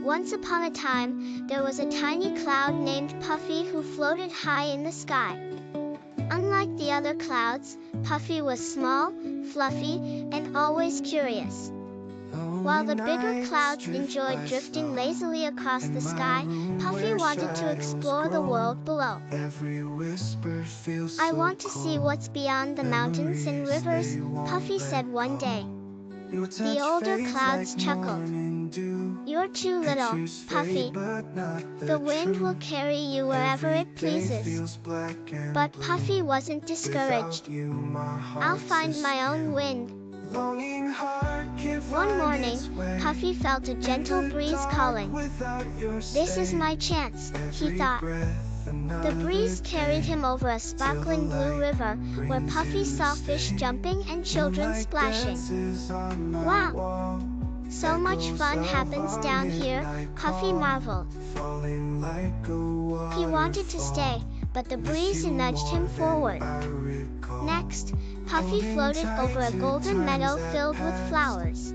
Once upon a time, there was a tiny cloud named Puffy who floated high in the sky. Unlike the other clouds, Puffy was small, fluffy, and always curious. While the bigger clouds enjoyed drifting lazily across the sky, Puffy wanted to explore the world below. "I want to see what's beyond the mountains and rivers," Puffy said one day. The older clouds chuckled. "You're too little, Puffy. The wind will carry you wherever it pleases." But Puffy wasn't discouraged. "I'll find my own wind." One morning, Puffy felt a gentle breeze calling. "This is my chance," he thought. The breeze carried him over a sparkling blue river, where Puffy saw fish jumping and children splashing. "Wow! So much fun happens down here," Puffy marveled. He wanted to stay, but the breeze nudged him forward. Next, Puffy floated over a golden meadow filled with flowers.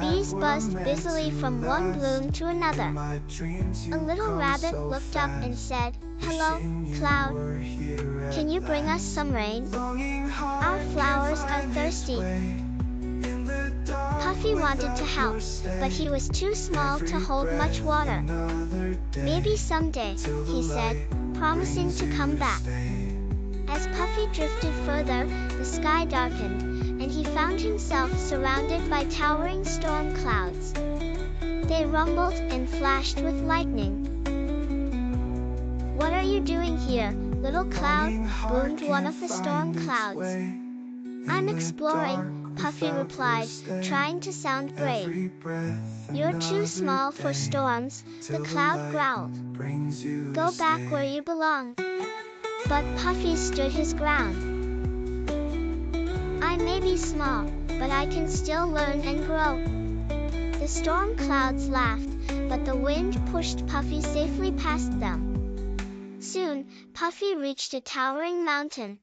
Bees buzzed busily from one bloom to another. A little rabbit looked up and said, "Hello, cloud. Can you bring us some rain? Our flowers are thirsty." Puffy wanted to help, but he was too small to hold much water. "Maybe someday," he said, promising to come back. As Puffy drifted further, the sky darkened, and he found himself surrounded by towering storm clouds. They rumbled and flashed with lightning. "What are you doing here, little cloud?" boomed one of the storm clouds. "I'm exploring," Puffy replied, trying to sound brave. "You're too small for storms," the cloud growled. "Go back where you belong." But Puffy stood his ground. "I may be small, but I can still learn and grow." The storm clouds laughed, but the wind pushed Puffy safely past them. Soon, Puffy reached a towering mountain.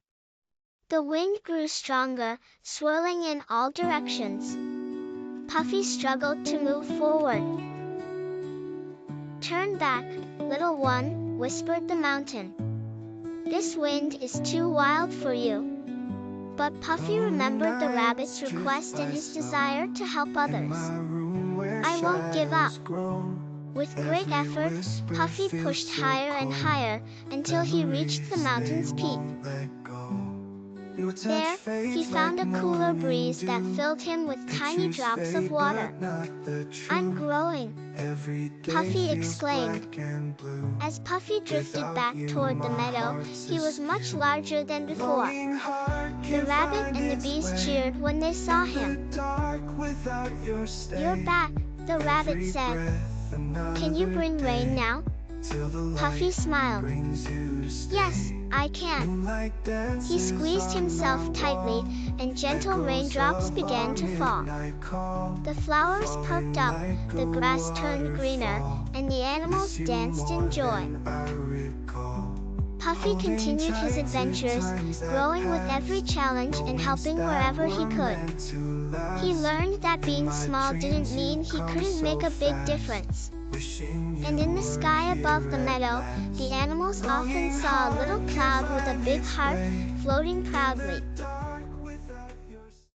The wind grew stronger, swirling in all directions. Puffy struggled to move forward. "Turn back, little one," whispered the mountain. "This wind is too wild for you." But Puffy remembered the rabbit's request and his desire to help others. "I won't give up." With great effort, Puffy pushed higher and higher, until he reached the mountain's peak. There, he found a cooler breeze that filled him with tiny drops of water. "I'm growing," Puffy exclaimed. As Puffy drifted back toward the meadow, he was much larger than before. The rabbit and the bees cheered when they saw him. "You're back," the rabbit said. "Can you bring rain now?" Puffy smiled. "Yes, I can." He squeezed himself tightly, and gentle raindrops began to fall. The flowers perked up, the grass turned greener, and the animals danced in joy. Puffy continued his adventures, growing with every challenge and helping wherever he could. He learned that being small didn't mean he couldn't make a big difference. And in the sky above the meadow, the animals often saw a little cloud with a big heart, floating proudly.